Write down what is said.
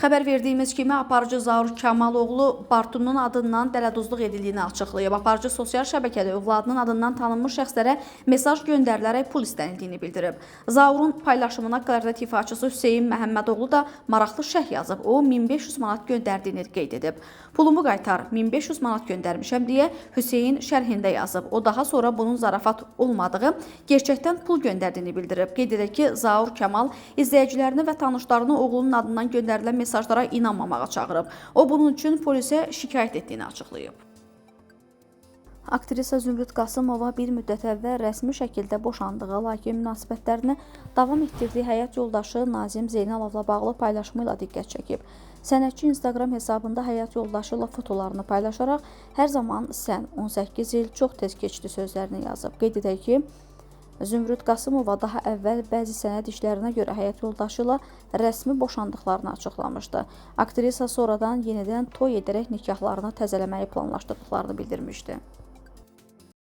Xəbər verdiyimiz kimi aparıcı Zaur Kamaloğlu Bartunun adından dələduzluq edildiyini açıqlayıb. Aparıcı sosial şəbəkədə övladının adından tanınmış şəxslərə mesaj göndərilərək pul istənildiyini bildirib. Zaurun paylaşımına Qərarət ifaçısı Hüseyn Məhəmmədoğlu da maraqlı şərh yazıb. O 1500 manat göndərdiyini qeyd edib. Pulumu qaytar, 1500 manat göndərmişəm deyə Hüseyn şərhində yazıb. O daha sonra bunun zarafat olmadığı, gerçəkdən pul göndərdiyini bildirib. Qeyd edək ki, Zaur Kamal izləyicilərini və tanışlarını oğlunun adından göndərilən mesajlara inanmamağa çağırıb. O bunun üçün polisə şikayət etdiyini açıqlayıb. Aktrisa Zümrüd Qasımova bir müddət əvvəl rəsmi şəkildə boşandığı, lakin münasibətlərini davam etdirdiyi həyat yoldaşı Nazim Zeynalovla bağlı paylaşımı ilə diqqət çəkib. Sənətçi Instagram hesabında həyat yoldaşı ilə fotolarını paylaşaraq hər zaman sən 18 il çox tez keçdi sözlərini yazıb. Qeyd edək ki, Zümrüd Qasımova daha əvvəl bəzi sənəd işlərinə görə həyat yoldaşı ilə rəsmi boşandıqlarını açıqlamışdı. Aktrisa sonradan yenidən toy edərək nikahlarını təzələməyi planlaşdırdıqlarını bildirmişdi.